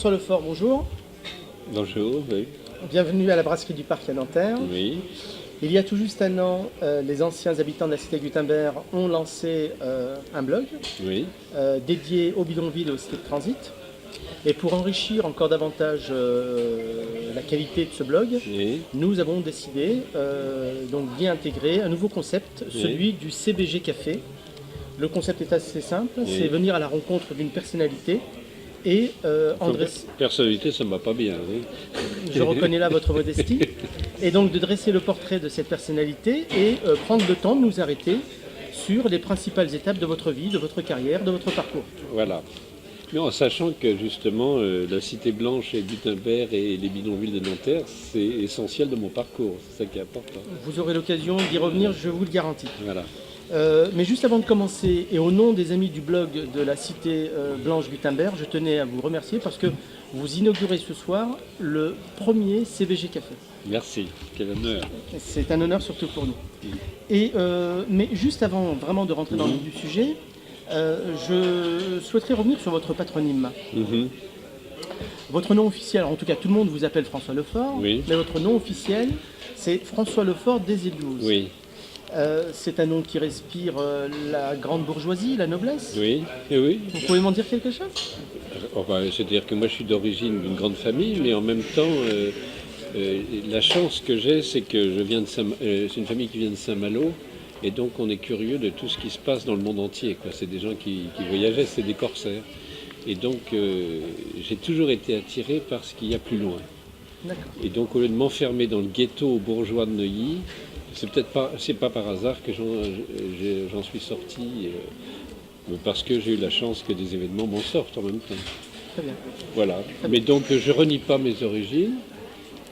François Lefort, bonjour. Bonjour, oui. Bienvenue à la brasserie du Parc à Nanterre. Oui, Il y a tout juste un an, les anciens habitants de la cité Gutenberg ont lancé un blog oui, dédié aux bidonvilles et aux cités de transit. Et pour enrichir encore davantage la qualité de ce blog, oui, nous avons décidé donc d'y intégrer un nouveau concept, celui du CBG Café. Le concept est assez simple, c'est venir à la rencontre d'une personnalité et en dresser... personnalité, ça ne va pas bien. Oui. Je reconnais là votre modestie. Et donc de dresser le portrait de cette personnalité et prendre le temps de nous arrêter sur les principales étapes de votre vie, de votre carrière, de votre parcours. Voilà. Mais en sachant que justement, la Cité Blanche et Gutenberg et les bidonvilles de Nanterre, c'est essentiel de mon parcours. C'est ça qui est important. Vous aurez l'occasion d'y revenir, je vous le garantis. Voilà. Mais juste avant de commencer, et au nom des amis du blog de la Cité Blanche Gutenberg, je tenais à vous remercier parce que vous inaugurez ce soir le premier CBG Café. Merci, quel honneur. C'est un honneur surtout pour nous. Et, mais juste avant vraiment de rentrer dans le vif du sujet, je souhaiterais revenir sur votre patronyme. Votre nom officiel, en tout cas tout le monde vous appelle François Lefort, Oui. mais votre nom officiel c'est François Lefort des Églises. Oui, C'est un nom qui respire la grande bourgeoisie, la noblesse. oui, et oui. Vous pouvez m'en dire quelque chose? Enfin, c'est-à-dire que moi, je suis d'origine d'une grande famille, mais en même temps, la chance que j'ai, c'est que je viens de c'est une famille qui vient de Saint-Malo. Et donc on est curieux de tout ce qui se passe dans le monde entier, quoi. C'est des gens qui voyageaient, c'est des corsaires. Et donc j'ai toujours été attiré par ce qu'il y a plus loin. D'accord. Et donc au lieu de m'enfermer dans le ghetto bourgeois de Neuilly, c'est pas par hasard que j'en suis sorti, parce que j'ai eu la chance que des événements m'en sortent en même temps. Très bien. Voilà. Mais donc je renie pas mes origines.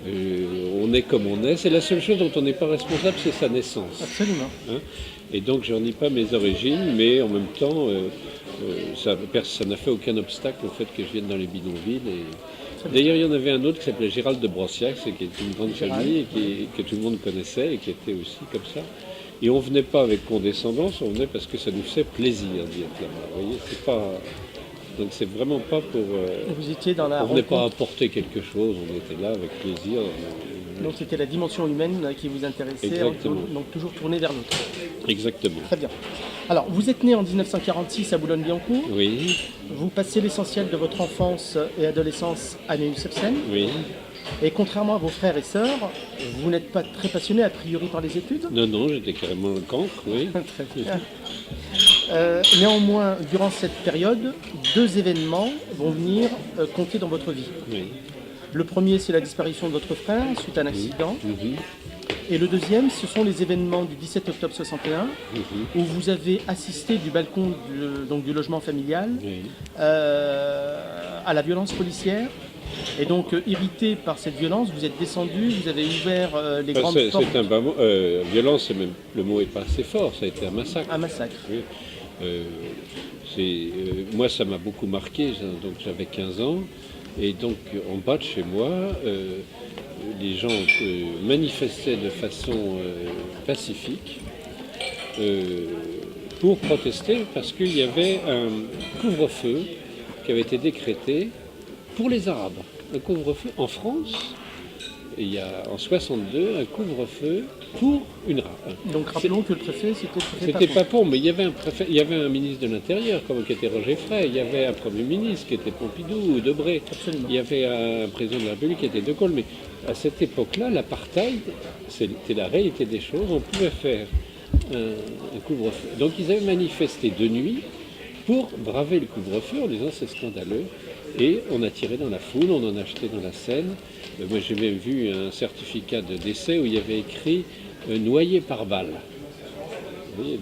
On est comme on est. C'est la seule chose dont on n'est pas responsable, c'est sa naissance. Absolument. Hein. Et donc je renie pas mes origines, mais en même temps, ça n'a fait aucun obstacle au fait que je vienne dans les bidonvilles. D'ailleurs, il y en avait un autre qui s'appelait Gérald de Brossiac, qui est une grande famille et que tout le monde connaissait et qui était aussi comme ça. Et on venait pas avec condescendance, on venait parce que ça nous fait plaisir d'y être là-bas. Vous voyez, c'est pas... Donc c'est vraiment pas pour... Vous étiez dans la on venait rencontre. pas apporter quelque chose, on était là avec plaisir. Donc c'était la dimension humaine qui vous intéressait, Exactement. donc toujours tourné vers l'autre. Exactement. Très bien. Alors, vous êtes né en 1946 à Boulogne-Billancourt. Oui, Vous passez l'essentiel de votre enfance et adolescence à Neuilly-sur-Seine. oui. Et contrairement à vos frères et sœurs, vous n'êtes pas très passionné a priori par les études. Non, j'étais carrément le cancre, oui. Très bien. Néanmoins, durant cette période, deux événements vont venir compter dans votre vie. Oui. Le premier, c'est la disparition de votre frère suite à un accident. Mhm. Et le deuxième, ce sont les événements du 17 octobre 61, où vous avez assisté du balcon donc du logement familial Oui. à la violence policière. Et donc, irrité par cette violence, vous êtes descendu, vous avez ouvert les grandes portes. C'est un bas mot. Violence, le mot est pas assez fort, ça a été un massacre. Un massacre. Oui. Moi, ça m'a beaucoup marqué, donc j'avais 15 ans. Et donc, en bas de chez moi, les gens manifestaient de façon pacifique pour protester parce qu'il y avait un couvre-feu qui avait été décrété pour les Arabes. Un couvre-feu en France, il y a en 62 un couvre-feu pour une arabe. Donc rappelons que le préfet, c'était le préfet C'était Papon. Papon, mais il y avait un préfet, il y avait un ministre de l'Intérieur, qui était Roger Frey, il y avait un Premier ministre qui était Pompidou ou Debré, Absolument. il y avait un président de la République qui était De Gaulle, mais à cette époque-là, l'apartheid, c'était la réalité des choses, on pouvait faire un couvre-feu. Donc ils avaient manifesté de nuit pour braver le couvre-feu en disant c'est scandaleux, et on a tiré dans la foule, on en a acheté dans la Seine. Moi j'ai même vu un certificat de décès où il y avait écrit noyé par balle. Vous voyez,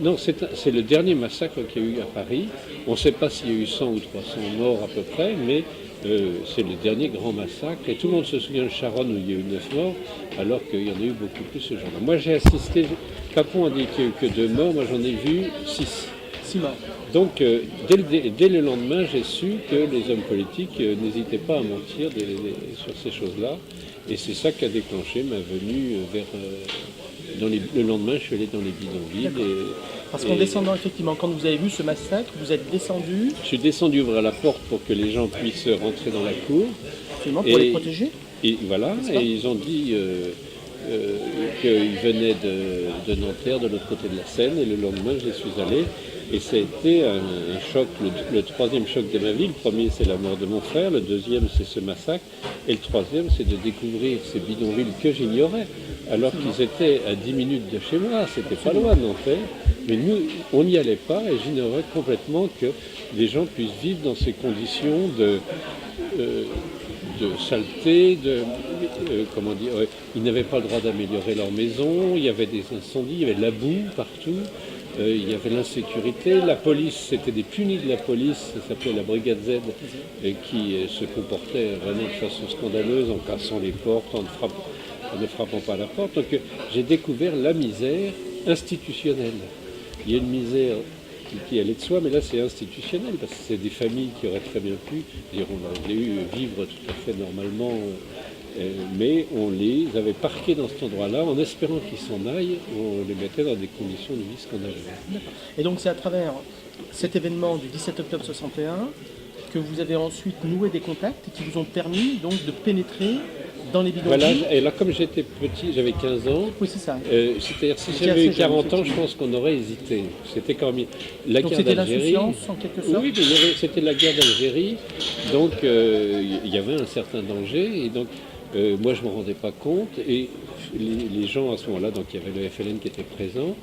donc c'est le dernier massacre qu'il y a eu à Paris. On ne sait pas s'il y a eu 100 ou 300 morts à peu près, mais c'est le dernier grand massacre. Et tout le monde se souvient de Charonne où il y a eu 9 morts, alors qu'il y en a eu beaucoup plus ce jour-là. Moi j'ai assisté, Papon a dit qu'il n'y a eu que 2 morts, moi j'en ai vu 6. 6 morts. Donc dès le lendemain, j'ai su que les hommes politiques n'hésitaient pas à mentir sur ces choses-là. Et c'est ça qui a déclenché ma venue le lendemain, je suis allé dans les bidonvilles. Parce qu'en descendant, effectivement, quand vous avez vu ce massacre, vous êtes descendu. Je suis descendu ouvrir la porte pour que les gens puissent rentrer dans la cour. Absolument, pour les protéger. Et voilà, et ils ont dit qu'ils venaient de Nanterre, de l'autre côté de la Seine, et le lendemain, je suis allé. Et ça a été un choc, le troisième choc de ma vie. Le premier, c'est la mort de mon frère. Le deuxième, c'est ce massacre. Et le troisième, c'est de découvrir ces bidonvilles que j'ignorais. Alors qu'ils étaient à 10 minutes de chez moi. C'était pas loin de Nanterre. Mais nous, on n'y allait pas. Et j'ignorais complètement que les gens puissent vivre dans ces conditions de saleté, comment dire, ils n'avaient pas le droit d'améliorer leur maison. Il y avait des incendies, il y avait de la boue partout. Il y avait l'insécurité, la police, c'était des punis de la police, ça s'appelait la Brigade Z, qui se comportait vraiment de façon scandaleuse en cassant les portes, en ne frappant pas à la porte. Donc j'ai découvert la misère institutionnelle. Il y a une misère qui allait de soi, mais là c'est institutionnel, parce que c'est des familles qui auraient très bien pu, on aurait eu vivre tout à fait normalement. Mais on les avait parqués dans cet endroit-là, en espérant qu'ils s'en aillent, on les mettait dans des conditions de vie scandaleuses. Et donc c'est à travers cet événement du 17 octobre 61 que vous avez ensuite noué des contacts qui vous ont permis donc de pénétrer dans les bidonvilles. Voilà, et là comme j'étais petit, j'avais 15 ans, oui, c'est ça. C'est-à-dire si j'avais eu 40 ans, je pense qu'on aurait hésité. C'était quand même la donc guerre d'Algérie. L'insouciance en quelque sorte. Oui, mais c'était la guerre d'Algérie, donc il y avait un certain danger, et donc moi, je ne me rendais pas compte, et les gens à ce moment-là, donc il y avait le FLN qui était présent,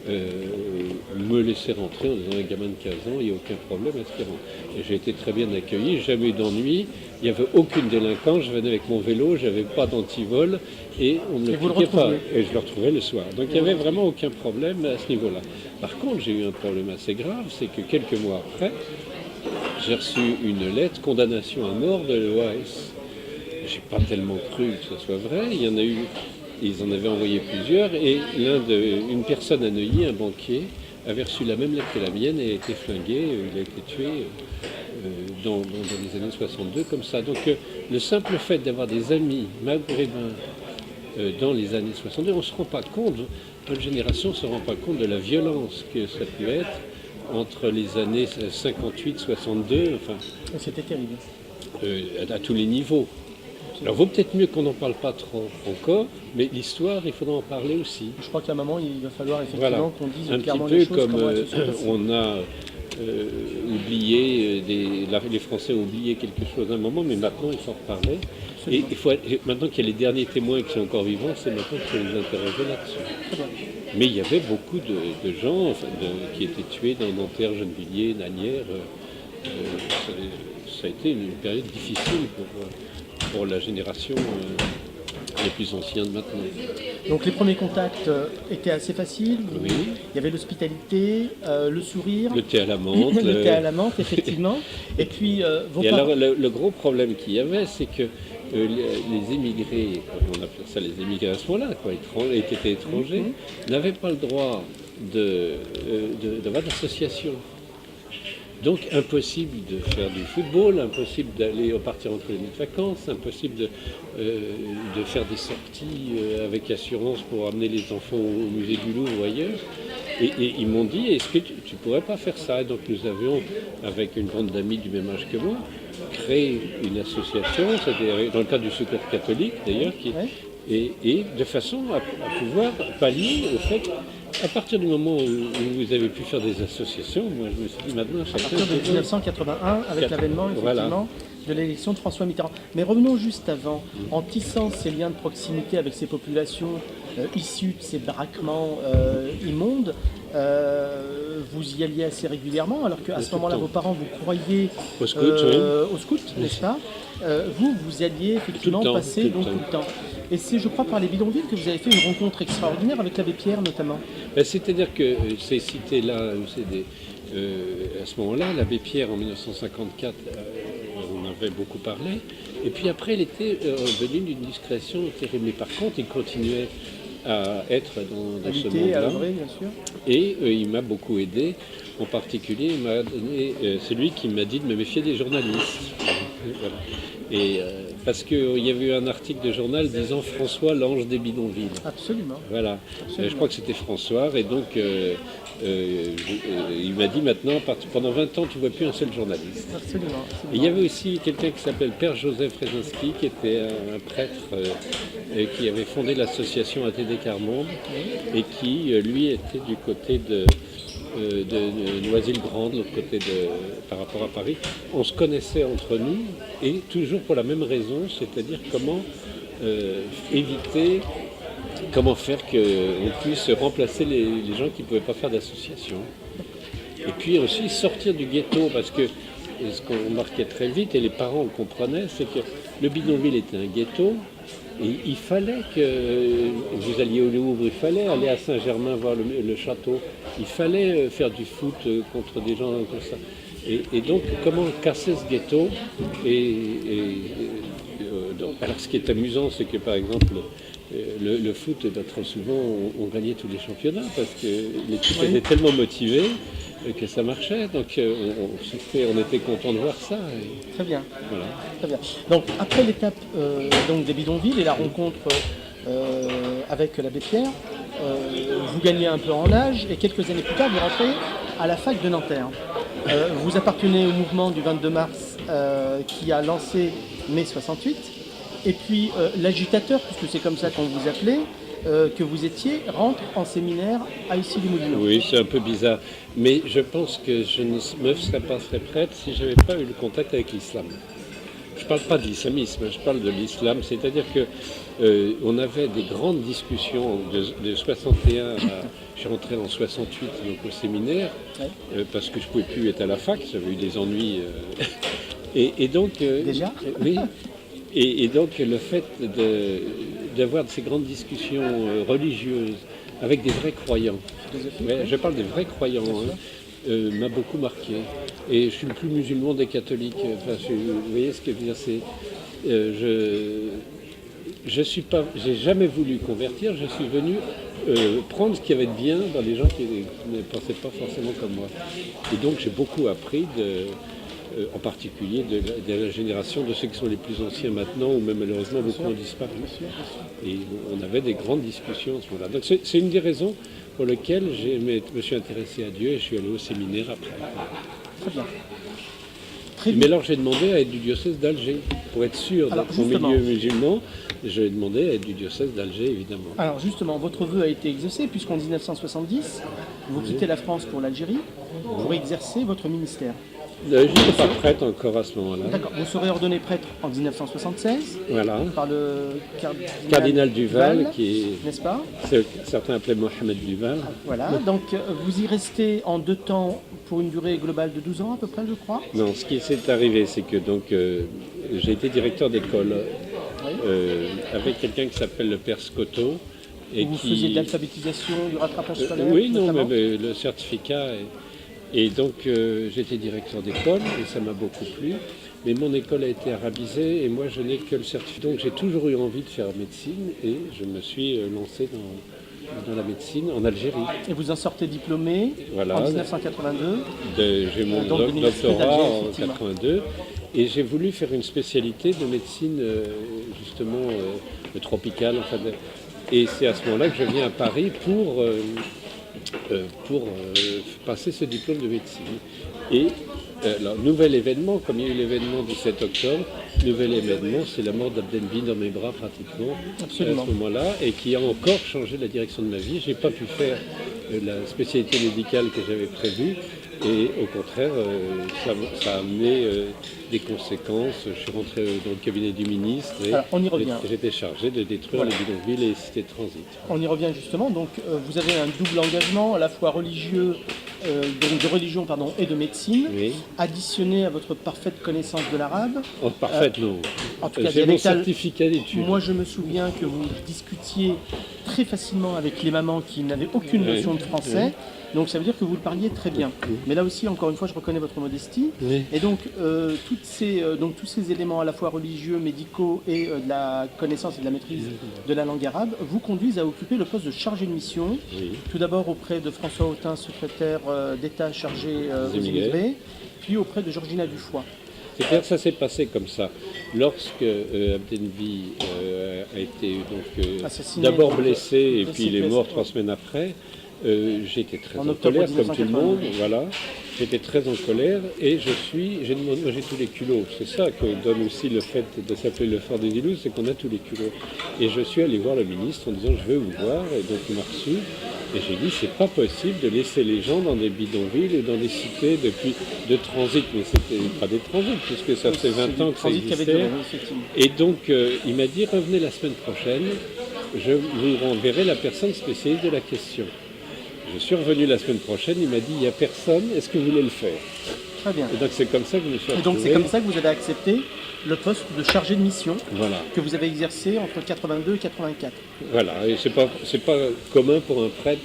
me laissaient rentrer en disant un gamin de 15 ans, il n'y a aucun problème à ce qu'il rentre. Et j'ai été très bien accueilli, jamais eu d'ennui, il n'y avait aucune délinquance, je venais avec mon vélo, je n'avais pas d'antivol, et on ne me piquait pas, et je le retrouvais le soir. Donc il n'y avait vraiment aucun problème à ce niveau-là. Par contre, j'ai eu un problème assez grave, c'est que quelques mois après, j'ai reçu une lettre condamnation à mort de l'OAS. J'ai pas tellement cru que ce soit vrai. Il y en a eu, ils en avaient envoyé plusieurs, et une personne à Neuilly, un banquier, avait reçu la même lettre que la mienne et a été flingué. Il a été tué dans les années 62 comme ça. Donc le simple fait d'avoir des amis maghrébins dans les années 62, on ne se rend pas compte, notre génération ne se rend pas compte de la violence que ça peut être entre les années 58, 62. Enfin, c'était terrible. À tous les niveaux. Alors, vaut peut-être mieux qu'on n'en parle pas trop encore, mais l'histoire, il faudra en parler aussi. Je crois qu'à un moment, il va falloir effectivement qu'on dise clairement un petit peu les choses, comme on a oublié, les Français ont oublié quelque chose à un moment, mais maintenant il faut en reparler. Et maintenant qu'il y a les derniers témoins qui sont encore vivants, c'est maintenant qu'il faut les interroger là-dessus. Mais il y avait beaucoup de gens qui étaient tués dans Nanterre, Gennevilliers, Nanière. Ça a été une période difficile pour la génération les plus anciens de maintenant. Donc les premiers contacts étaient assez faciles. Oui. Il y avait l'hospitalité, le sourire. Le thé à la menthe. Le thé à la menthe, effectivement. Et puis alors le gros problème qu'il y avait, c'est que les émigrés, on appelait ça les émigrés à ce moment-là, qui étaient étrangers, n'avaient pas le droit d'avoir d'association. Donc impossible de faire du football, impossible d'aller partir en colonie de vacances, impossible de faire des sorties avec assurance pour amener les enfants au musée du Louvre ou ailleurs. Et ils m'ont dit, est-ce que tu ne pourrais pas faire ça? Et donc nous avions, avec une bande d'amis du même âge que moi, créé une association, c'est-à-dire dans le cadre du Secours catholique d'ailleurs, et de façon à pouvoir pallier au fait à partir du moment où vous avez pu faire des associations, moi je me suis dit maintenant... À partir de 1981, avec l'avènement effectivement de l'élection de François Mitterrand. Mais revenons juste avant, en tissant ces liens de proximité avec ces populations issues de ces baraquements immondes, vous y alliez assez régulièrement, alors qu'à ce moment-là, vos parents vous croyaient au scout, n'est-ce pas vous alliez effectivement passer tout le temps. Et c'est, je crois, par les bidonvilles que vous avez fait une rencontre extraordinaire avec l'abbé Pierre, notamment. C'est-à-dire que ces cités-là, à ce moment-là, l'abbé Pierre, en 1954, on avait beaucoup parlé. Et puis après, il était revenu d'une discrétion terrible. Mais par contre, il continuait à être dans ce monde-là. Bien sûr. Et il m'a beaucoup aidé. En particulier, c'est lui qui m'a dit de me méfier des journalistes. Voilà. Et parce qu'il y avait eu un article de journal disant François l'ange des bidonvilles. Absolument. Voilà. Absolument. Je crois que c'était François, et donc il m'a dit maintenant, pendant 20 ans, tu ne vois plus un seul journaliste. Absolument. Et il y avait aussi quelqu'un qui s'appelle Père Joseph Rezinski, qui était un prêtre qui avait fondé l'association ATD Quart-Monde, et qui, lui, était du côté de Noisy-le-Grand, de l'autre côté par rapport à Paris. On se connaissait entre nous, et toujours pour la même raison, c'est-à-dire comment faire qu'on puisse remplacer les gens qui ne pouvaient pas faire d'association. Et puis aussi sortir du ghetto, parce que ce qu'on remarquait très vite, et les parents le comprenaient, c'est que le bidonville était un ghetto, et il fallait que vous alliez au Louvre, il fallait aller à Saint-Germain voir le château, il fallait faire du foot contre des gens comme ça. Et donc, comment casser ce ghetto alors, ce qui est amusant, c'est que, par exemple, le foot, très souvent, on gagnait tous les championnats, parce que l'équipe était tellement motivée que ça marchait. Donc, on était content de voir ça. Très bien. Voilà. Très bien. Donc, après l'étape donc des bidonvilles et la rencontre avec l'abbé Pierre, vous gagnez un peu en âge, et quelques années plus tard, vous rentrez à la fac de Nanterre. Vous appartenez au mouvement du 22 mars qui a lancé mai 68, et puis l'agitateur, puisque c'est comme ça qu'on vous appelait, que vous étiez, rentre en séminaire à Issy-les-Moulineaux. Oui, c'est un peu bizarre, mais je pense que je ne me serais pas prêtre si je n'avais pas eu le contact avec l'islam. Je ne parle pas de l'islamisme, je parle de l'islam, c'est-à-dire que on avait des grandes discussions de 61 à... Je suis rentré en 68 donc, au séminaire, parce que je ne pouvais plus être à la fac, j'avais eu des ennuis. Et donc, Déjà oui. Et donc le fait d'avoir ces grandes discussions religieuses avec des vrais croyants, je parle des vrais croyants, m'a beaucoup marqué. Et je suis le plus musulman des catholiques. Enfin, vous voyez ce que je veux dire, c'est... j'ai jamais voulu convertir, je suis venu prendre ce qu'il y avait de bien dans les gens qui ne pensaient pas forcément comme moi. Et donc j'ai beaucoup appris, en particulier de la génération de ceux qui sont les plus anciens maintenant, ou même malheureusement beaucoup ont disparu. Et on avait des grandes discussions à ce moment-là. Donc c'est une des raisons pour lesquelles je me suis intéressé à Dieu et je suis allé au séminaire après. Très bien. Mais alors j'ai demandé à être du diocèse d'Alger, pour être sûr d'être au milieu musulman. J'ai demandé à être du diocèse d'Alger, évidemment. Alors justement, votre vœu a été exaucé, puisqu'en 1970, vous quittez la France pour l'Algérie pour exercer votre ministère. Je n'étais pas prêtre encore à ce moment-là. D'accord, vous serez ordonné prêtre en 1976 par le cardinal Duval, qui est, n'est-ce pas? Certains appelaient Mohamed Duval. Voilà, donc vous y restez en 2 temps pour une durée globale de 12 ans à peu près, je crois. Non, ce qui s'est arrivé, c'est que j'ai été directeur d'école avec quelqu'un qui s'appelle le père Scotto. Vous faisiez de l'alphabétisation, du rattrapage scolaire oui, non, mais le certificat... Et donc j'étais directeur d'école et ça m'a beaucoup plu, mais mon école a été arabisée et moi je n'ai que le certificat. Donc j'ai toujours eu envie de faire médecine et je me suis lancé dans la médecine en Algérie. Et vous en sortez diplômé en 1982 J'ai mon doctorat en 1982 et j'ai voulu faire une spécialité de médecine justement tropicale. Enfin, et c'est à ce moment-là que je viens à Paris pour passer ce diplôme de médecine. Et alors, nouvel événement, comme il y a eu l'événement du 7 octobre, nouvel événement, c'est la mort d'Abdelbi dans mes bras pratiquement. Absolument. À ce moment-là, et qui a encore changé la direction de ma vie. Je n'ai pas pu faire la spécialité médicale que j'avais prévue, et au contraire, ça a amené des conséquences. Je suis rentré dans le cabinet du ministre et on y revient. J'étais chargé de détruire les bidonvilles et les cités de transit. On y revient justement, donc vous avez un double engagement, à la fois religieux, donc de religion et de médecine, additionné à votre parfaite connaissance de l'arabe. En parfaite, non. En tout cas, j'ai mon certificat d'études. Moi, je me souviens que vous discutiez très facilement avec les mamans qui n'avaient aucune notion de français. Donc ça veut dire que vous le parliez très bien. Mais là aussi, encore une fois, je reconnais votre modestie. Et donc, tous ces éléments à la fois religieux, médicaux et de la connaissance et de la maîtrise de la langue arabe vous conduisent à occuper le poste de chargé de mission. Tout d'abord auprès de François Autain, secrétaire d'État chargé aux immigrés, puis auprès de Georgina Dufoy. C'est-à-dire que ça s'est passé comme ça. Lorsque Abdenvi a été d'abord blessé et puis il est mort 3 semaines après, j'étais très en colère comme tout le monde, voilà. J'étais très en colère et j'ai demandé, moi j'ai tous les culots. C'est ça que donne aussi le fait de s'appeler le Fort des Îlots, c'est qu'on a tous les culots. Et je suis allé voir le ministre en disant je veux vous voir, et donc il m'a reçu. Et j'ai dit c'est pas possible de laisser les gens dans des bidonvilles et dans des cités de transit, mais c'était pas des transits puisque ça fait 20 ans que ça existait. Et donc il m'a dit revenez la semaine prochaine, je vous renverrai la personne spécialiste de la question. Je suis revenu la semaine prochaine, il m'a dit il n'y a personne, est-ce que vous voulez le faire? Très bien. Et donc c'est comme ça que je me suis retrouvé. Et donc c'est comme ça que vous avez accepté le poste de chargé de mission que vous avez exercé entre 82 et 84. Voilà, et c'est pas commun pour un prêtre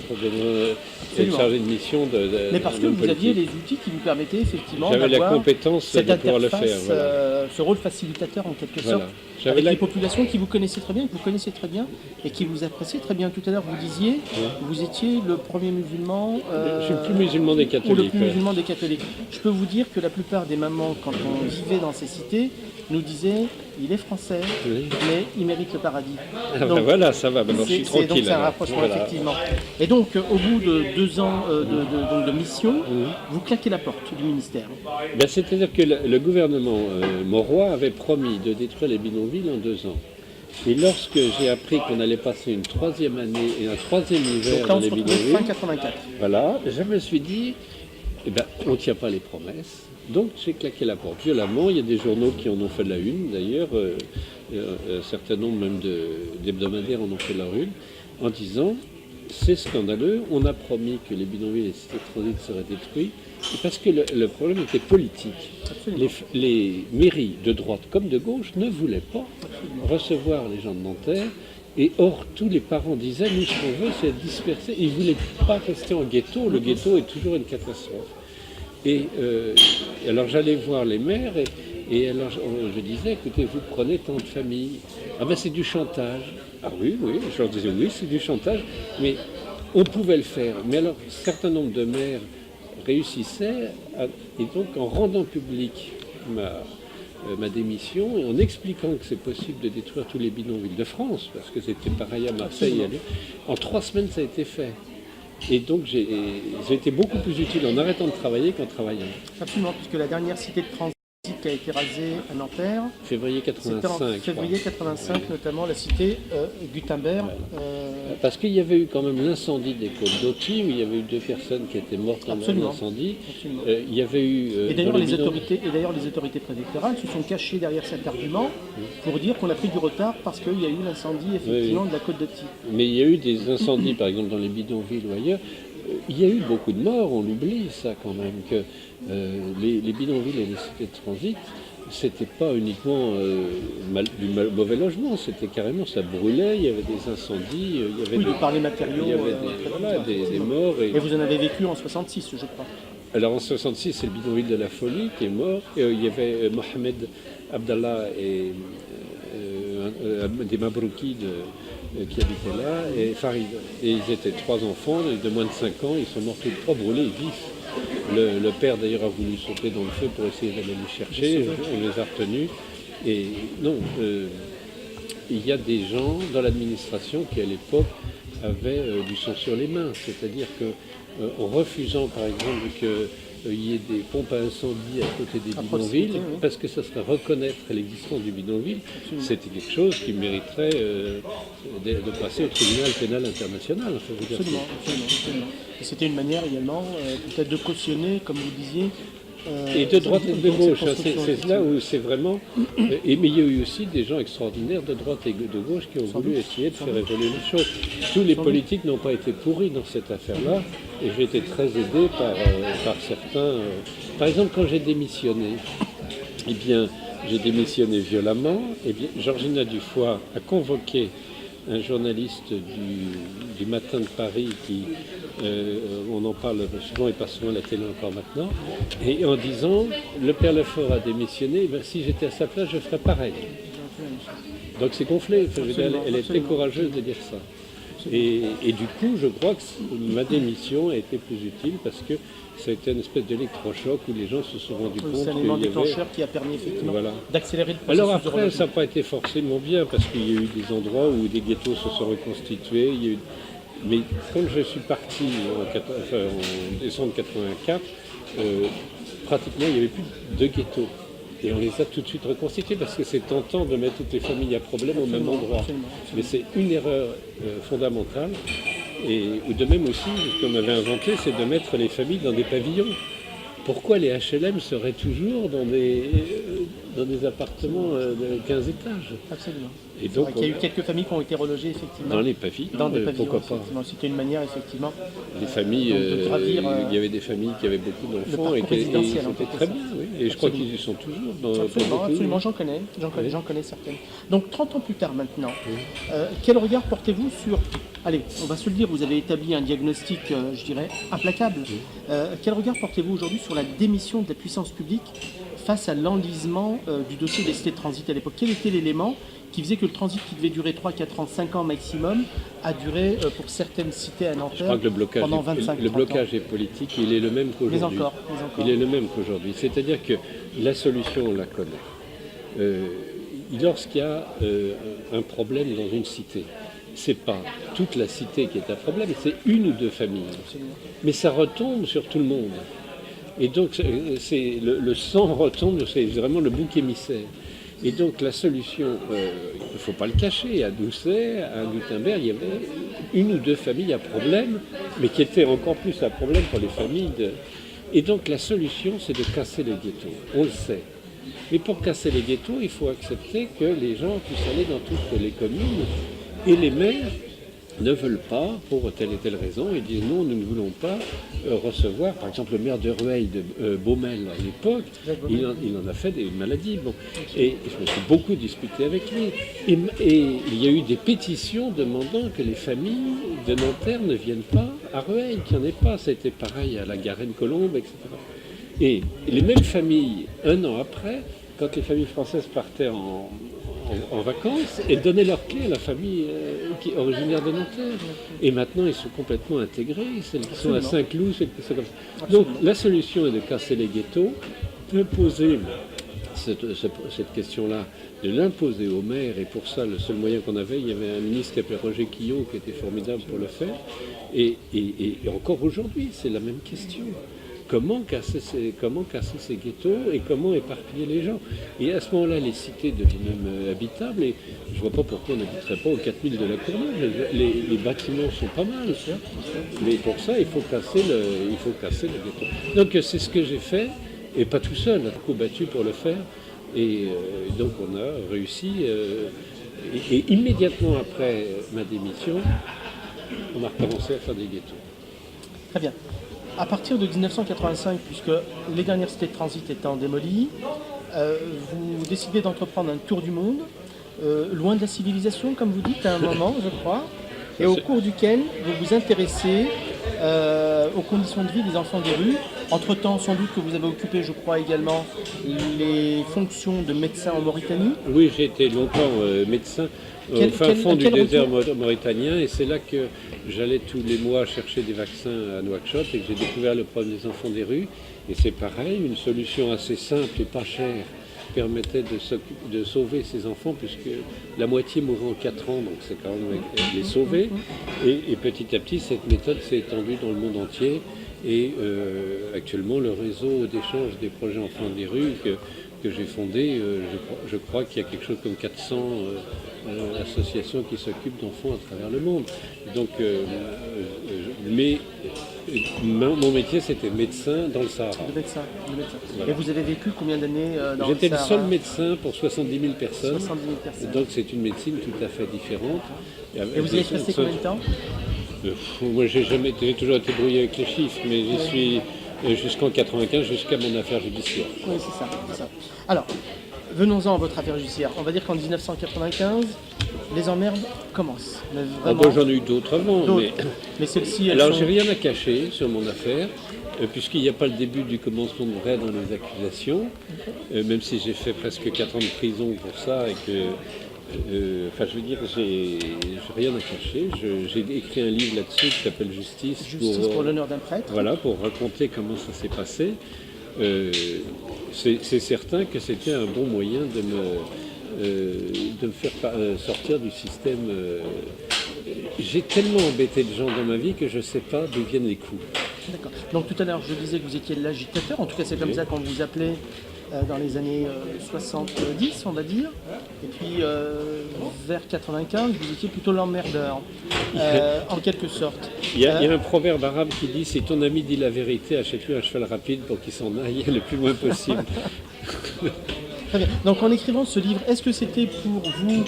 d'être chargé de mission mais parce que vous aviez les outils qui vous permettaient effectivement d'avoir la compétence de pouvoir le faire. Voilà. Ce rôle facilitateur en quelque sorte. Avec les populations qui vous connaissaient très bien, et qui vous appréciaient très bien. Tout à l'heure, vous disiez, vous étiez le premier musulman. Je suis le plus musulman des catholiques. Ou le plus musulman des catholiques. Je peux vous dire que la plupart des mamans, quand on vivait dans ces cités, nous disaient il est français, mais il mérite le paradis. Donc, ben voilà, ça va, alors je suis tranquille. Donc c'est un rapprochement, effectivement. Et donc, au bout de 2 ans de mission, vous claquez la porte du ministère. Ben, c'est-à-dire que le gouvernement maurois avait promis de détruire les bidonvilles en 2 ans. Et lorsque j'ai appris qu'on allait passer une 3e année et un 3e hiver dans les bidonvilles, fin 84. Voilà, je me suis dit, on ne tient pas les promesses. Donc j'ai claqué la porte violemment. Il y a des journaux qui en ont fait la une, d'ailleurs, un certain nombre même d'hebdomadaires en ont fait la une, en disant c'est scandaleux, on a promis que les bidonvilles et les cités de transit seraient détruits, parce que le problème était politique. Les mairies de droite comme de gauche ne voulaient pas recevoir les gens de Nanterre. Et or, tous les parents disaient, nous, ce qu'on veut, c'est être dispersés. Ils ne voulaient pas rester en ghetto. Le ghetto est toujours une catastrophe. Et alors, j'allais voir les maires et alors je disais, écoutez, vous prenez tant de familles. Ah ben, c'est du chantage. Ah oui, je leur disais, oui, c'est du chantage. Mais on pouvait le faire. Mais alors, un certain nombre de maires réussissaient, et donc en rendant public ma démission et en expliquant que c'est possible de détruire tous les bidonvilles de France, parce que c'était pareil à Marseille. En 3 semaines, ça a été fait. Et donc, j'ai été beaucoup plus utile en arrêtant de travailler qu'en travaillant. Absolument, puisque la dernière cité de transit qui a été rasée à Nanterre, février 85. C'était en février 85, notamment la cité Gutenberg. Parce qu'il y avait eu quand même l'incendie des côtes d'Auty, où il y avait eu 2 personnes qui étaient mortes dans l'incendie. Il y avait eu. Et d'ailleurs, les autorités préfectorales se sont cachées derrière cet argument pour dire qu'on a pris du retard parce qu'il y a eu l'incendie effectivement de la côte d'Auty. Mais il y a eu des incendies, par exemple, dans les bidonvilles ou ailleurs. Il y a eu beaucoup de morts, on l'oublie ça quand même, que les bidonvilles et les cités de transit, c'était pas uniquement du mauvais logement, c'était carrément, ça brûlait, il y avait des incendies, il y avait par les matériaux, il y avait des morts. Et vous en avez vécu en 66, je crois. Alors en 66, c'est le bidonville de la Folie qui est mort, il y avait Mohamed Abdallah et des Mabrouki qui habitaient là, et Farid. Et ils étaient 3 enfants de moins de 5 ans, ils sont morts tous les 3 brûlés vifs. Le père d'ailleurs a voulu sauter dans le feu pour essayer d'aller les chercher, on les a retenus. Et non, il y a des gens dans l'administration qui à l'époque avaient du sang sur les mains, c'est-à-dire qu'en refusant par exemple qu'il y ait des pompes à incendie à côté des bidonvilles, parce que ça serait reconnaître l'existence du bidonville, c'était quelque chose qui mériterait de passer au tribunal pénal international. Absolument. Et c'était une manière également peut-être de cautionner, comme vous disiez, et de droite et de gauche, c'est là où c'est vraiment... mais il y a eu aussi des gens extraordinaires de droite et de gauche qui ont voulu essayer de faire évoluer les choses. Tous les politiques n'ont pas été pourris dans cette affaire-là, et j'ai été très aidé par certains. Par exemple, quand j'ai démissionné, eh bien, j'ai démissionné violemment, eh bien, Georgina Dufoy a convoqué un journaliste du Matin de Paris qui, on en parle souvent et pas souvent à la télé encore maintenant, et en disant, le père Lefort a démissionné, ben, si j'étais à sa place, je ferais pareil. Donc c'est gonflé, elle est très courageuse de dire ça. Et du coup, je crois que ma démission a été plus utile parce que ça a été une espèce d'électrochoc où les gens se sont rendus compte C'est un élément qu'il y avait... déclencheur qui a permis effectivement Voilà. d'accélérer le processus. Alors de après, relogement. ça n'a pas été forcément bien parce qu'il y a eu des endroits où des ghettos se sont reconstitués. Il y a eu... Mais quand je suis parti en décembre 84, pratiquement il n'y avait plus de ghettos. Et on les a tout de suite reconstitués parce que c'est tentant de mettre toutes les familles à problème au même endroit. Absolument. Mais c'est une erreur fondamentale. Ou de même aussi, ce qu'on avait inventé, c'est de mettre les familles dans des pavillons. Pourquoi les HLM seraient toujours dans des appartements de 15 étages? Absolument. Et donc, Il y a eu quelques familles qui ont été relogées effectivement. dans les pavillons, Dans des pavillons, pourquoi pas? effectivement. C'était une manière effectivement. Les familles, Donc, de gravir, il y avait des familles qui avaient beaucoup d'enfants et parcours résidentiel, en c'était quelque très sorte. bien, oui. Et je crois qu'ils y sont toujours. Pour Absolument, beaucoup. absolument, j'en connais certaines. Donc 30 ans plus tard maintenant, quel regard portez-vous sur... Allez, on va se le dire, vous avez établi un diagnostic, je dirais, implacable. Quel regard portez-vous aujourd'hui sur la démission de la puissance publique face à l'enlisement du dossier des cités de transit à l'époque? Quel était l'élément qui faisait que le transit qui devait durer 3, 4 ans, 5 ans maximum, a duré pour certaines cités à Nanterre Je crois que pendant 25 le blocage est politique, il est le même qu'aujourd'hui. Mais encore. Il est le même qu'aujourd'hui. C'est-à-dire que la solution, on la connaît. Lorsqu'il y a un problème dans une cité, c'est pas toute la cité qui est un problème, c'est une ou deux familles. Absolument. Mais ça retombe sur tout le monde. Et donc, le sang retombe, c'est vraiment le bouc émissaire. Et donc, la solution, il ne faut pas le cacher, à Doucet, à Gutenberg, il y avait une ou deux familles à problème, mais qui étaient encore plus à problème pour les familles. Et donc, la solution, c'est de casser les ghettos. On le sait. Mais pour casser les ghettos, il faut accepter que les gens puissent aller dans toutes les communes. Et les maires ne veulent pas, pour telle et telle raison, ils disent non, nous ne voulons pas recevoir, par exemple le maire de Rueil, de Baumel à l'époque, il en a fait des maladies. Bon. Et je me suis beaucoup disputé avec lui. Et il y a eu des pétitions demandant que les familles de Nanterre ne viennent pas à Rueil, qu'il n'y en ait pas. C'était pareil à la Garenne-Colombe, etc. Et les mêmes familles, un an après, quand les familles françaises partaient en vacances et donnaient leurs clés à la famille qui est originaire de Nanterre. Et maintenant, ils sont complètement intégrés, celles qui sont à Saint-Cloud, celles qui sont comme ça. Donc, la solution est de casser les ghettos, de poser cette question-là, de l'imposer aux maires, et pour ça, le seul moyen qu'on avait, il y avait un ministre qui s'appelait Roger Quillot, qui était formidable pour le faire, et encore aujourd'hui, c'est la même question. Comment casser ces ghettos et comment éparpiller les gens? Et à ce moment-là, les cités deviennent même habitables et je ne vois pas pourquoi on n'habiterait pas aux 4000 de la Courneuve. Les bâtiments sont pas mal, mais pour ça, il faut casser le ghetto. Donc c'est ce que j'ai fait, et pas tout seul, on a beaucoup battu pour le faire. Et donc on a réussi. Et immédiatement après ma démission, on a recommencé à faire des ghettos. Très bien. À partir de 1985, puisque les dernières cités de transit étant démolies, vous décidez d'entreprendre un tour du monde, loin de la civilisation, comme vous dites, à un moment, je crois, et au cours duquel vous vous intéressez aux conditions de vie des enfants des rues. Entre-temps, sans doute que vous avez occupé, je crois également, les fonctions de médecin en Mauritanie. Oui, j'ai été longtemps médecin au fin fond du désert mauritanien, et c'est là que j'allais tous les mois chercher des vaccins à Nouakchott et que j'ai découvert le problème des enfants des rues. Et c'est pareil, une solution assez simple et pas chère permettait de sauver ces enfants, puisque la moitié mourait en 4 ans, donc c'est quand même les sauver. Et petit à petit, cette méthode s'est étendue dans le monde entier. Et actuellement, le réseau d'échange des projets enfants des rues que j'ai fondé, je crois qu'il y a quelque chose comme 400 associations qui s'occupent d'enfants à travers le monde. Donc, mon métier, c'était médecin dans le Sahara. De médecin. Voilà. Et vous avez vécu combien d'années dans le Sahara? J'étais le seul médecin pour 70 000 personnes. 70 000 personnes. Donc c'est une médecine tout à fait différente. Et vous y êtes resté combien de temps? Moi, j'ai toujours été brouillé avec les chiffres, mais j'y suis jusqu'en 95, jusqu'à mon affaire judiciaire. Oui, c'est ça. Alors, venons-en à votre affaire judiciaire. On va dire qu'en 1995, les emmerdes commencent. J'en ai eu d'autres avant. Mais celle-ci, alors, j'ai rien à cacher sur mon affaire, puisqu'il n'y a pas le début du commencement de vrai dans les accusations, même si j'ai fait presque 4 ans de prison pour ça et que Enfin, je veux dire, j'ai rien à cacher. J'ai écrit un livre là-dessus qui s'appelle Justice. Justice pour l'honneur d'un prêtre. Voilà, pour raconter comment ça s'est passé. C'est certain que c'était un bon moyen de me faire sortir du système. J'ai tellement embêté de gens dans ma vie que je ne sais pas d'où viennent les coups. D'accord. Donc tout à l'heure, je disais que vous étiez l'agitateur. En tout cas, c'est comme ça qu'on vous appelait dans les années 70, on va dire. Et puis vers 95, vous étiez plutôt l'emmerdeur, en quelque sorte. Il y a un proverbe arabe qui dit « Si ton ami dit la vérité, achète-lui un cheval rapide pour qu'il s'en aille le plus loin possible. » Très bien. Donc en écrivant ce livre, est-ce que c'était pour vous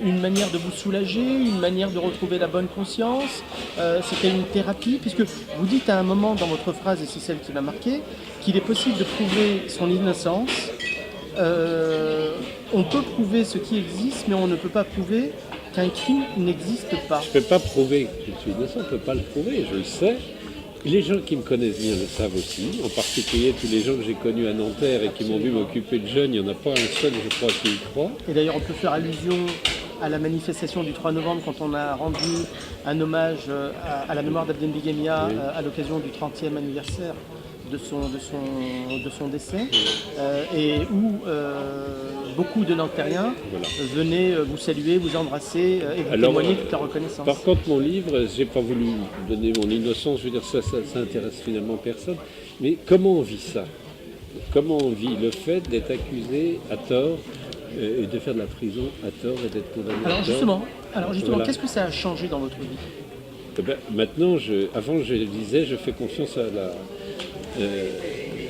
une manière de vous soulager, une manière de retrouver la bonne conscience, c'était une thérapie, puisque vous dites à un moment dans votre phrase, et c'est celle qui m'a marqué, qu'il est possible de prouver son innocence. On peut prouver ce qui existe, mais on ne peut pas prouver qu'un crime n'existe pas. Je ne peux pas prouver que je suis innocent, on ne peut pas le prouver, je le sais. Les gens qui me connaissent bien le savent aussi, en particulier tous les gens que j'ai connus à Nanterre et qui m'ont vu m'occuper de jeunes, il n'y en a pas un seul, je crois, qui y croit. Et d'ailleurs, on peut faire allusion à la manifestation du 3 novembre quand on a rendu un hommage à la mémoire d'Abdel Bigamia à l'occasion du 30e anniversaire de son décès, et où beaucoup de Nantériens venaient vous saluer, vous embrasser et vous témoigner toute leur reconnaissance. Par contre, mon livre, j'ai pas voulu donner mon innocence, je veux dire, ça intéresse finalement personne, mais comment on vit ça? Comment on vit le fait d'être accusé à tort et de faire de la prison à tort et d'être condamné à tort? Alors justement, qu'est-ce que ça a changé dans votre vie? Maintenant, avant je disais, je fais confiance à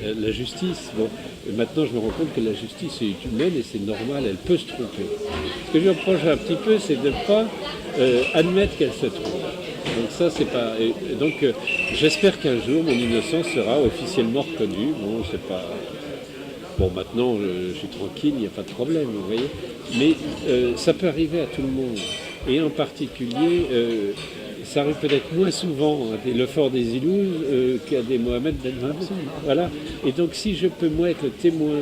la justice. Bon, maintenant, je me rends compte que la justice est humaine et c'est normal, elle peut se tromper. Ce que je reproche un petit peu, c'est de ne pas admettre qu'elle se trompe. Donc ça, c'est pas. Donc, j'espère qu'un jour, mon innocence sera officiellement reconnue. Bon, c'est pas. Bon, maintenant, je suis tranquille, il n'y a pas de problème, vous voyez. Mais ça peut arriver à tout le monde. Et en particulier, ça arrive peut-être moins souvent à des Lefort des Ilouz qu'à des Mohamed Ben Mahmoud. Voilà. Et donc, si je peux, moi, être le témoin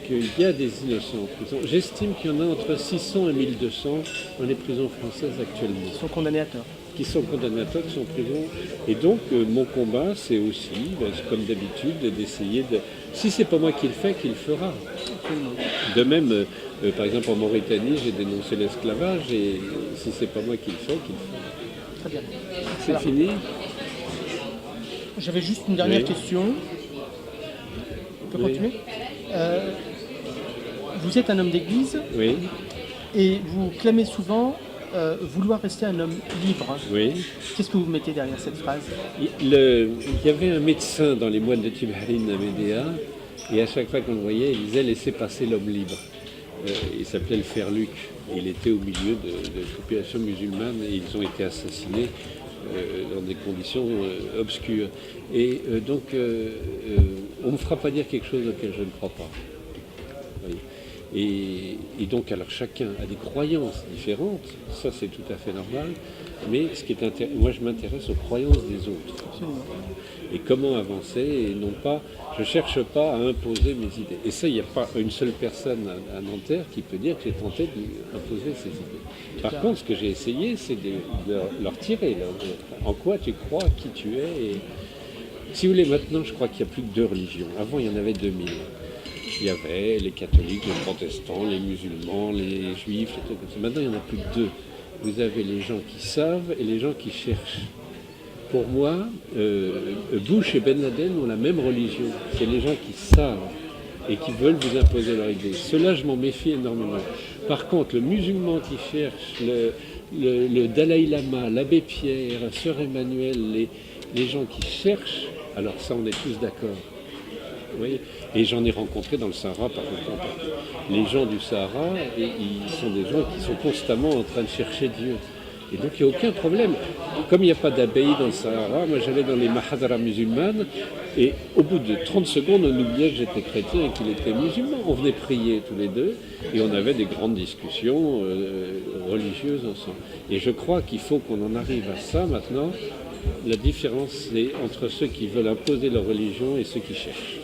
qu'il y a des innocents en prison, j'estime qu'il y en a entre 600 et 1200 dans les prisons françaises actuellement. Ils sont condamnés à tort. Qui sont condamnés à tort, qui sont en prison. Et donc, mon combat, c'est aussi, comme d'habitude, d'essayer de... Si c'est pas moi qui le fais, qui le fera. De même, par exemple, en Mauritanie, j'ai dénoncé l'esclavage, et si c'est pas moi qui le fais, qui le fera. Très bien. C'est fini. J'avais juste une dernière question. On peut continuer? Vous êtes un homme d'église. Oui. Et vous clamez souvent vouloir rester un homme libre. Oui. Qu'est-ce que vous mettez derrière cette phrase? Il y avait un médecin dans les moines de Tibharin à Médéa, et à chaque fois qu'on le voyait, il disait « laissez passer l'homme libre ». Il s'appelait le Ferluc. Il était au milieu de populations musulmanes et ils ont été assassinés dans des conditions obscures. Et donc, on ne me fera pas dire quelque chose auquel je ne crois pas. Et donc, alors chacun a des croyances différentes, ça c'est tout à fait normal, mais ce qui est moi je m'intéresse aux croyances des autres. Absolument. Et comment avancer, et non pas, je ne cherche pas à imposer mes idées. Et ça, il n'y a pas une seule personne à Nanterre qui peut dire que j'ai tenté d'imposer ses idées. Par contre, ce que j'ai essayé, c'est de leur tirer, leur dire en quoi tu crois, qui tu es. Et... Si vous voulez, maintenant, je crois qu'il n'y a plus que 2 religions. Avant, il y en avait 2000. Il y avait les catholiques, les protestants, les musulmans, les juifs, les trucs comme ça. Maintenant, il n'y en a plus que 2. Vous avez les gens qui savent et les gens qui cherchent. Pour moi, Bush et Ben Laden ont la même religion. C'est les gens qui savent et qui veulent vous imposer leur idée. Cela, je m'en méfie énormément. Par contre, le musulman qui cherche, le Dalai Lama, l'abbé Pierre, Sœur Emmanuel, les gens qui cherchent, alors ça, on est tous d'accord. Vous voyez ? Et j'en ai rencontré dans le Sahara, par exemple. Les gens du Sahara, ils sont des gens qui sont constamment en train de chercher Dieu. Et donc, il n'y a aucun problème. Comme il n'y a pas d'abbaye dans le Sahara, moi j'allais dans les mahadras musulmanes, et au bout de 30 secondes, on oubliait que j'étais chrétien et qu'il était musulman. On venait prier tous les deux, et on avait des grandes discussions religieuses ensemble. Et je crois qu'il faut qu'on en arrive à ça maintenant. La différence, c'est entre ceux qui veulent imposer leur religion et ceux qui cherchent.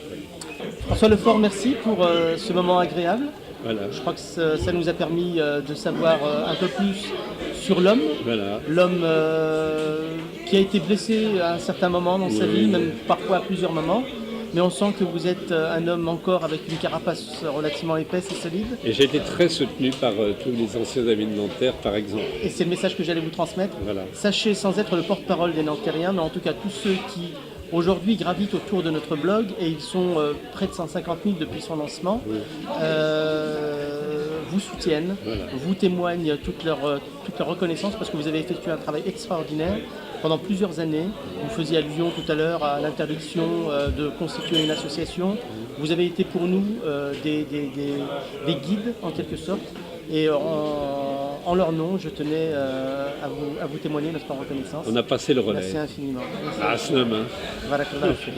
François Lefort, merci pour ce moment agréable. Voilà. Je crois que ça nous a permis de savoir un peu plus sur l'homme. Voilà. L'homme qui a été blessé à un certain moment dans sa vie, même parfois à plusieurs moments. Mais on sent que vous êtes un homme encore avec une carapace relativement épaisse et solide. Et j'ai été très soutenu par tous les anciens amis de Nanterre, par exemple. Et c'est le message que j'allais vous transmettre. Voilà. Sachez, sans être le porte-parole des Nantériens, mais en tout cas tous ceux qui aujourd'hui gravitent autour de notre blog, et ils sont près de 150 000 depuis son lancement, vous soutiennent, vous témoignent toute leur reconnaissance parce que vous avez effectué un travail extraordinaire pendant plusieurs années. Vous faisiez allusion tout à l'heure à l'interdiction de constituer une association. Vous avez été pour nous des guides en quelque sorte. Et en leur nom, je tenais à vous témoigner notre reconnaissance. On a passé le relais. Merci infiniment. Ah, c'est Barakallahu fik.